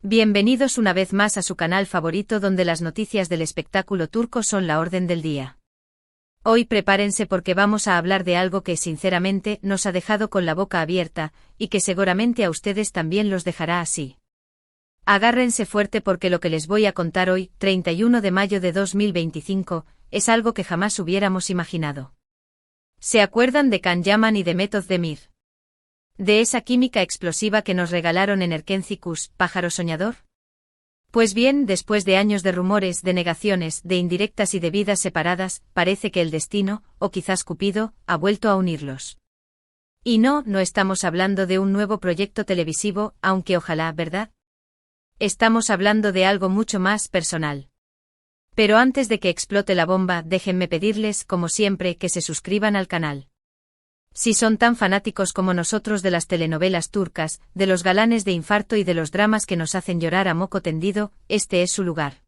Bienvenidos una vez más a su canal favorito donde las noticias del espectáculo turco son la orden del día. Hoy prepárense porque vamos a hablar de algo que sinceramente nos ha dejado con la boca abierta, y que seguramente a ustedes también los dejará así. Agárrense fuerte porque lo que les voy a contar hoy, 31 de mayo de 2025, es algo que jamás hubiéramos imaginado. ¿Se acuerdan de Can Yaman y de Mehmet Özdemir? ¿De esa química explosiva que nos regalaron en Erkenci, pájaro soñador? Pues bien, después de años de rumores, de negaciones, de indirectas y de vidas separadas, parece que el destino, o quizás Cupido, ha vuelto a unirlos. Y no estamos hablando de un nuevo proyecto televisivo, aunque ojalá, ¿verdad? Estamos hablando de algo mucho más personal. Pero antes de que explote la bomba, déjenme pedirles, como siempre, que se suscriban al canal. Si son tan fanáticos como nosotros de las telenovelas turcas, de los galanes de infarto y de los dramas que nos hacen llorar a moco tendido, este es su lugar.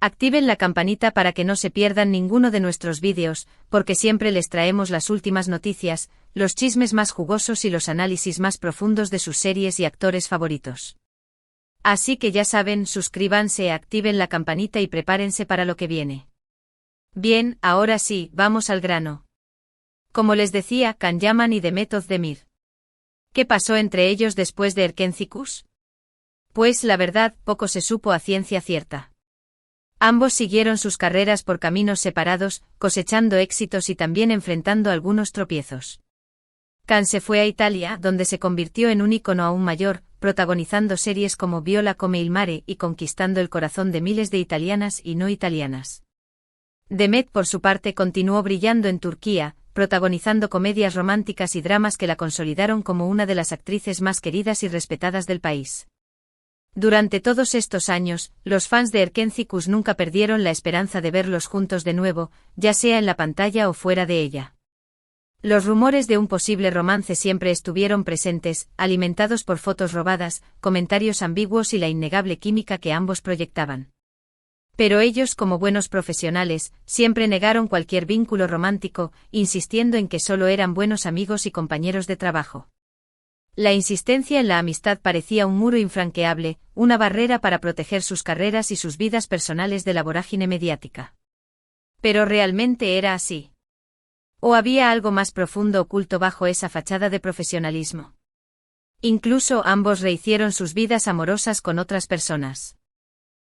Activen la campanita para que no se pierdan ninguno de nuestros vídeos, porque siempre les traemos las últimas noticias, los chismes más jugosos y los análisis más profundos de sus series y actores favoritos. Así que ya saben, suscríbanse, activen la campanita y prepárense para lo que viene. Bien, ahora sí, vamos al grano. Como les decía, Can Yaman y Mehmet Özdemir. ¿Qué pasó entre ellos después de Erkenci? Pues la verdad, poco se supo a ciencia cierta. Ambos siguieron sus carreras por caminos separados, cosechando éxitos y también enfrentando algunos tropiezos. Can se fue a Italia, donde se convirtió en un ícono aún mayor, protagonizando series como Viola come il mare y conquistando el corazón de miles de italianas y no italianas. Mehmet, por su parte, continuó brillando en Turquía, protagonizando comedias románticas y dramas que la consolidaron como una de las actrices más queridas y respetadas del país. Durante todos estos años, los fans de Erkenci nunca perdieron la esperanza de verlos juntos de nuevo, ya sea en la pantalla o fuera de ella. Los rumores de un posible romance siempre estuvieron presentes, alimentados por fotos robadas, comentarios ambiguos y la innegable química que ambos proyectaban. Pero ellos, como buenos profesionales, siempre negaron cualquier vínculo romántico, insistiendo en que solo eran buenos amigos y compañeros de trabajo. La insistencia en la amistad parecía un muro infranqueable, una barrera para proteger sus carreras y sus vidas personales de la vorágine mediática. ¿Pero realmente era así? ¿O había algo más profundo oculto bajo esa fachada de profesionalismo? Incluso ambos rehicieron sus vidas amorosas con otras personas.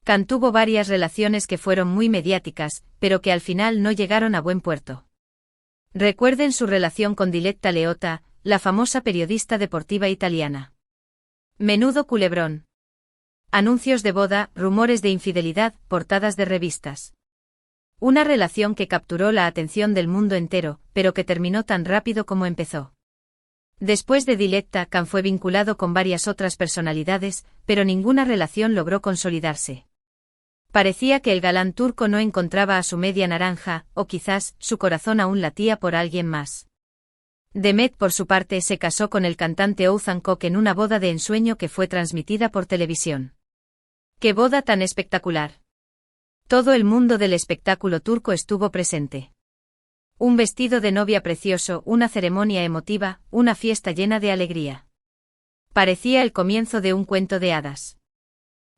Can tuvo varias relaciones que fueron muy mediáticas, pero que al final no llegaron a buen puerto. Recuerden su relación con Diletta Leotta, la famosa periodista deportiva italiana. Menudo culebrón. Anuncios de boda, rumores de infidelidad, portadas de revistas. Una relación que capturó la atención del mundo entero, pero que terminó tan rápido como empezó. Después de Diletta, Can fue vinculado con varias otras personalidades, pero ninguna relación logró consolidarse. Parecía que el galán turco no encontraba a su media naranja, o quizás, su corazón aún latía por alguien más. Mehmet, por su parte, se casó con el cantante Oğuzhan Koç en una boda de ensueño que fue transmitida por televisión. ¡Qué boda tan espectacular! Todo el mundo del espectáculo turco estuvo presente. Un vestido de novia precioso, una ceremonia emotiva, una fiesta llena de alegría. Parecía el comienzo de un cuento de hadas.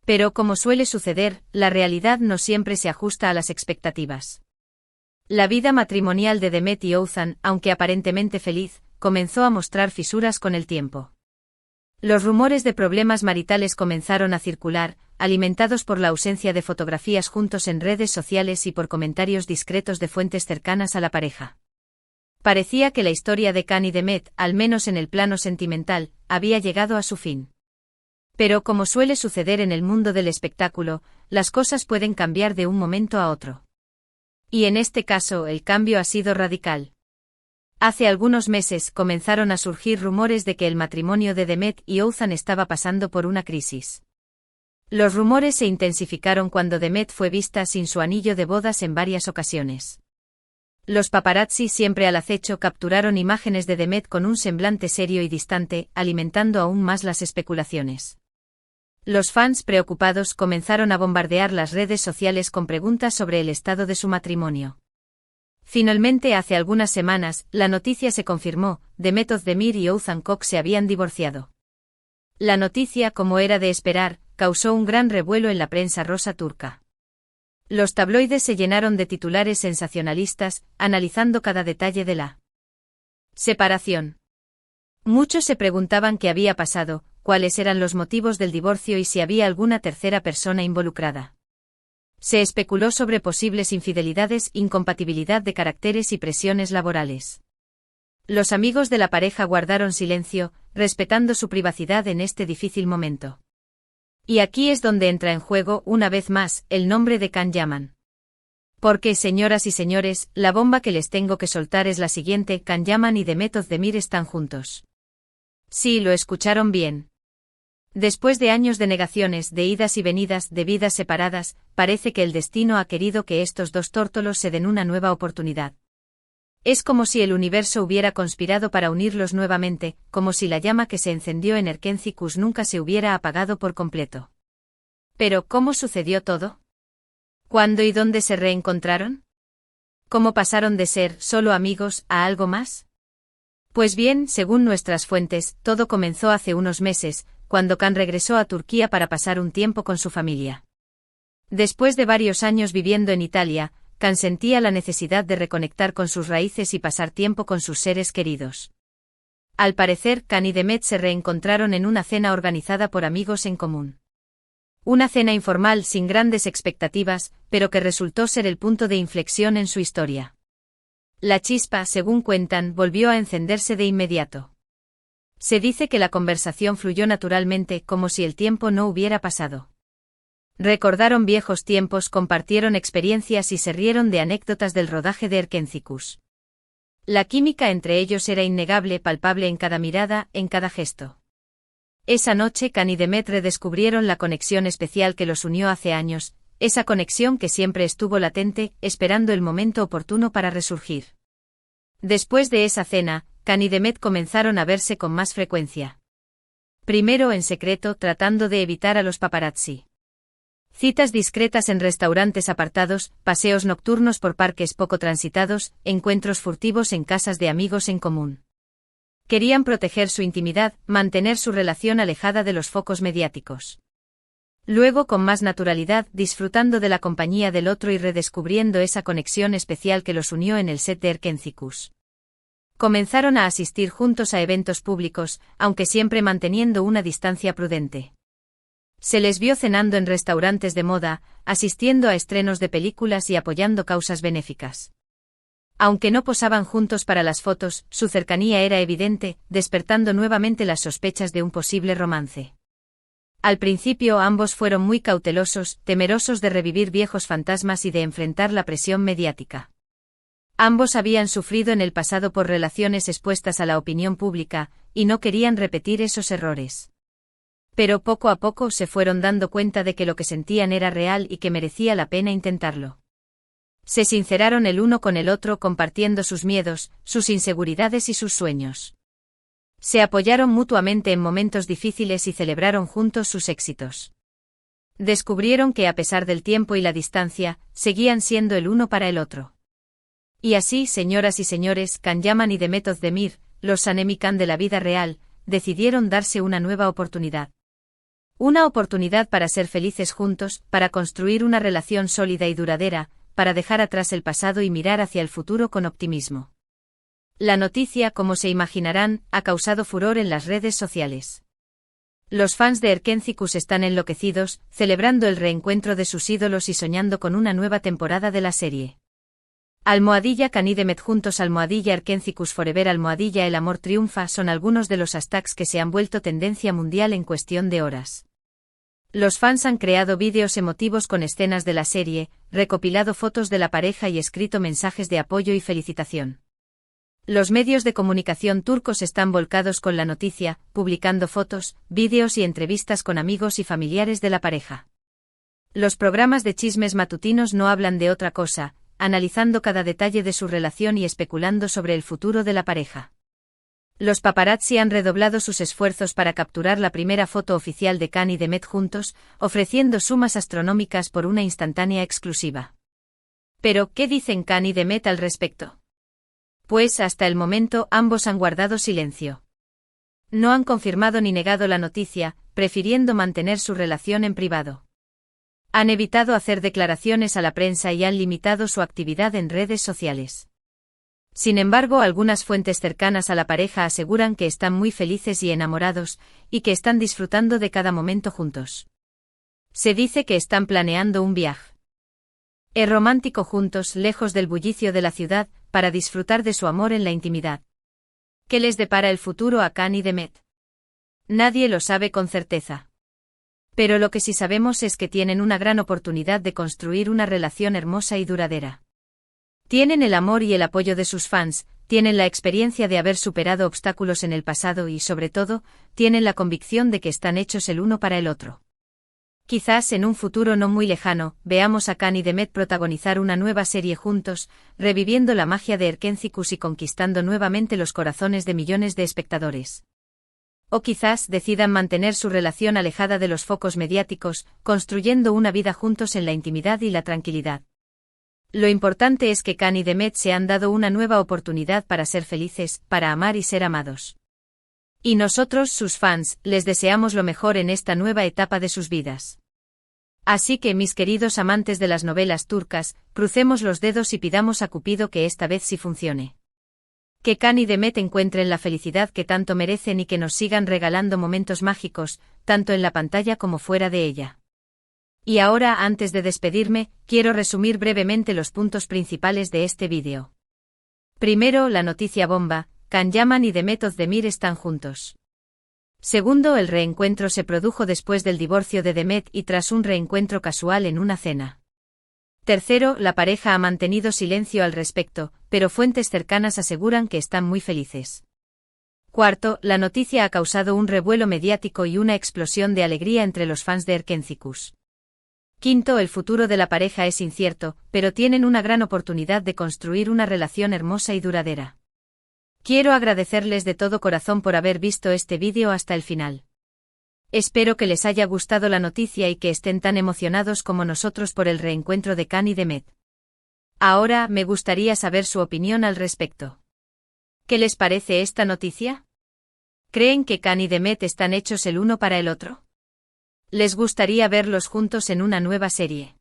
Pero como suele suceder, la realidad no siempre se ajusta a las expectativas. La vida matrimonial de Mehmet y Oğuzhan, aunque aparentemente feliz, comenzó a mostrar fisuras con el tiempo. Los rumores de problemas maritales comenzaron a circular, alimentados por la ausencia de fotografías juntos en redes sociales y por comentarios discretos de fuentes cercanas a la pareja. Parecía que la historia de Can y Mehmet, al menos en el plano sentimental, había llegado a su fin. Pero como suele suceder en el mundo del espectáculo, las cosas pueden cambiar de un momento a otro. Y en este caso el cambio ha sido radical. Hace algunos meses comenzaron a surgir rumores de que el matrimonio de Mehmet y Oğuzhan estaba pasando por una crisis. Los rumores se intensificaron cuando Mehmet fue vista sin su anillo de bodas en varias ocasiones. Los paparazzi, siempre al acecho, capturaron imágenes de Mehmet con un semblante serio y distante, alimentando aún más las especulaciones. Los fans, preocupados, comenzaron a bombardear las redes sociales con preguntas sobre el estado de su matrimonio. Finalmente, hace algunas semanas, la noticia se confirmó: Mehmet Özdemir y Oğuzhan Koç se habían divorciado. La noticia, como era de esperar, causó un gran revuelo en la prensa rosa turca. Los tabloides se llenaron de titulares sensacionalistas, analizando cada detalle de la separación. Muchos se preguntaban qué había pasado, cuáles eran los motivos del divorcio y si había alguna tercera persona involucrada. Se especuló sobre posibles infidelidades, incompatibilidad de caracteres y presiones laborales. Los amigos de la pareja guardaron silencio, respetando su privacidad en este difícil momento. Y aquí es donde entra en juego, una vez más, el nombre de Can Yaman. Porque, señoras y señores, la bomba que les tengo que soltar es la siguiente: Can Yaman y Demet Özdemir están juntos. Sí, lo escucharon bien. Después de años de negaciones, de idas y venidas, de vidas separadas, parece que el destino ha querido que estos dos tórtolos se den una nueva oportunidad. Es como si el universo hubiera conspirado para unirlos nuevamente, como si la llama que se encendió en Erkencikus nunca se hubiera apagado por completo. Pero, ¿cómo sucedió todo? ¿Cuándo y dónde se reencontraron? ¿Cómo pasaron de ser solo amigos a algo más? Pues bien, según nuestras fuentes, todo comenzó hace unos meses, cuando Can regresó a Turquía para pasar un tiempo con su familia. Después de varios años viviendo en Italia, Can sentía la necesidad de reconectar con sus raíces y pasar tiempo con sus seres queridos. Al parecer, Can y Demet se reencontraron en una cena organizada por amigos en común. Una cena informal sin grandes expectativas, pero que resultó ser el punto de inflexión en su historia. La chispa, según cuentan, volvió a encenderse de inmediato. Se dice que la conversación fluyó naturalmente, como si el tiempo no hubiera pasado. Recordaron viejos tiempos, compartieron experiencias y se rieron de anécdotas del rodaje de Erkencikus. La química entre ellos era innegable, palpable en cada mirada, en cada gesto. Esa noche Can y Demet redescubrieron la conexión especial que los unió hace años, esa conexión que siempre estuvo latente, esperando el momento oportuno para resurgir. Después de esa cena, Can y Demet comenzaron a verse con más frecuencia. Primero en secreto, tratando de evitar a los paparazzi. Citas discretas en restaurantes apartados, paseos nocturnos por parques poco transitados, encuentros furtivos en casas de amigos en común. Querían proteger su intimidad, mantener su relación alejada de los focos mediáticos. Luego, con más naturalidad, disfrutando de la compañía del otro y redescubriendo esa conexión especial que los unió en el set de Erkencikus. Comenzaron a asistir juntos a eventos públicos, aunque siempre manteniendo una distancia prudente. Se les vio cenando en restaurantes de moda, asistiendo a estrenos de películas y apoyando causas benéficas. Aunque no posaban juntos para las fotos, su cercanía era evidente, despertando nuevamente las sospechas de un posible romance. Al principio ambos fueron muy cautelosos, temerosos de revivir viejos fantasmas y de enfrentar la presión mediática. Ambos habían sufrido en el pasado por relaciones expuestas a la opinión pública, y no querían repetir esos errores. Pero poco a poco se fueron dando cuenta de que lo que sentían era real y que merecía la pena intentarlo. Se sinceraron el uno con el otro, compartiendo sus miedos, sus inseguridades y sus sueños. Se apoyaron mutuamente en momentos difíciles y celebraron juntos sus éxitos. Descubrieron que a pesar del tiempo y la distancia, seguían siendo el uno para el otro. Y así, señoras y señores, Can Yaman y Demet Özdemir, los Sanemi-Can de la vida real, decidieron darse una nueva oportunidad. Una oportunidad para ser felices juntos, para construir una relación sólida y duradera, para dejar atrás el pasado y mirar hacia el futuro con optimismo. La noticia, como se imaginarán, ha causado furor en las redes sociales. Los fans de Erkencikus están enloquecidos, celebrando el reencuentro de sus ídolos y soñando con una nueva temporada de la serie. Can y Demet juntos, Erkencikus forever, el amor triunfa son algunos de los hashtags que se han vuelto tendencia mundial en cuestión de horas. Los fans han creado vídeos emotivos con escenas de la serie, recopilado fotos de la pareja y escrito mensajes de apoyo y felicitación. Los medios de comunicación turcos están volcados con la noticia, publicando fotos, vídeos y entrevistas con amigos y familiares de la pareja. Los programas de chismes matutinos no hablan de otra cosa, analizando cada detalle de su relación y especulando sobre el futuro de la pareja. Los paparazzi han redoblado sus esfuerzos para capturar la primera foto oficial de Can y Demet juntos, ofreciendo sumas astronómicas por una instantánea exclusiva. Pero, ¿qué dicen Can y Demet al respecto? Pues hasta el momento ambos han guardado silencio. No han confirmado ni negado la noticia, prefiriendo mantener su relación en privado. Han evitado hacer declaraciones a la prensa y han limitado su actividad en redes sociales. Sin embargo, algunas fuentes cercanas a la pareja aseguran que están muy felices y enamorados, y que están disfrutando de cada momento juntos. Se dice que están planeando un viaje romántico juntos, lejos del bullicio de la ciudad, para disfrutar de su amor en la intimidad. ¿Qué les depara el futuro a Khan y Demet? Nadie lo sabe con certeza. Pero lo que sí sabemos es que tienen una gran oportunidad de construir una relación hermosa y duradera. Tienen el amor y el apoyo de sus fans, tienen la experiencia de haber superado obstáculos en el pasado y, sobre todo, tienen la convicción de que están hechos el uno para el otro. Quizás en un futuro no muy lejano, veamos a Khan y Demet protagonizar una nueva serie juntos, reviviendo la magia de Erkenci-Kuş y conquistando nuevamente los corazones de millones de espectadores. O quizás decidan mantener su relación alejada de los focos mediáticos, construyendo una vida juntos en la intimidad y la tranquilidad. Lo importante es que Khan y Demet se han dado una nueva oportunidad para ser felices, para amar y ser amados. Y nosotros, sus fans, les deseamos lo mejor en esta nueva etapa de sus vidas. Así que, mis queridos amantes de las novelas turcas, crucemos los dedos y pidamos a Cupido que esta vez sí funcione. Que Khan y Demet encuentren la felicidad que tanto merecen y que nos sigan regalando momentos mágicos, tanto en la pantalla como fuera de ella. Y ahora, antes de despedirme, quiero resumir brevemente los puntos principales de este vídeo. Primero, la noticia bomba: Can Yaman y Demet Özdemir están juntos. Segundo, el reencuentro se produjo después del divorcio de Demet y tras un reencuentro casual en una cena. Tercero, la pareja ha mantenido silencio al respecto, pero fuentes cercanas aseguran que están muy felices. Cuarto, la noticia ha causado un revuelo mediático y una explosión de alegría entre los fans de Erkenci-Kuş. Quinto, el futuro de la pareja es incierto, pero tienen una gran oportunidad de construir una relación hermosa y duradera. Quiero agradecerles de todo corazón por haber visto este vídeo hasta el final. Espero que les haya gustado la noticia y que estén tan emocionados como nosotros por el reencuentro de Khan y Demet. Ahora, me gustaría saber su opinión al respecto. ¿Qué les parece esta noticia? ¿Creen que Khan y Demet están hechos el uno para el otro? ¿Les gustaría verlos juntos en una nueva serie?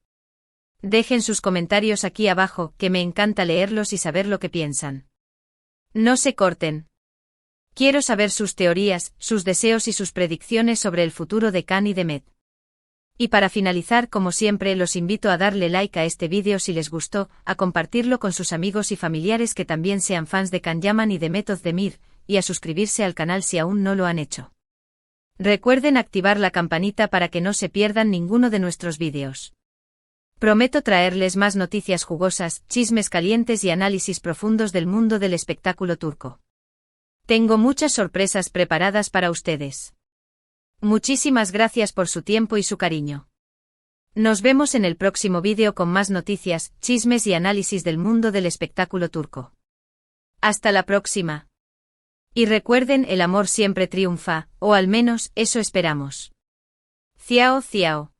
Dejen sus comentarios aquí abajo, que me encanta leerlos y saber lo que piensan. No se corten. Quiero saber sus teorías, sus deseos y sus predicciones sobre el futuro de Khan y Demet. Y para finalizar, como siempre, los invito a darle like a este vídeo si les gustó, a compartirlo con sus amigos y familiares que también sean fans de Can Yaman y Demet Özdemir, y a suscribirse al canal si aún no lo han hecho. Recuerden activar la campanita para que no se pierdan ninguno de nuestros vídeos. Prometo traerles más noticias jugosas, chismes calientes y análisis profundos del mundo del espectáculo turco. Tengo muchas sorpresas preparadas para ustedes. Muchísimas gracias por su tiempo y su cariño. Nos vemos en el próximo vídeo con más noticias, chismes y análisis del mundo del espectáculo turco. Hasta la próxima. Y recuerden, el amor siempre triunfa, o al menos, eso esperamos. Ciao ciao.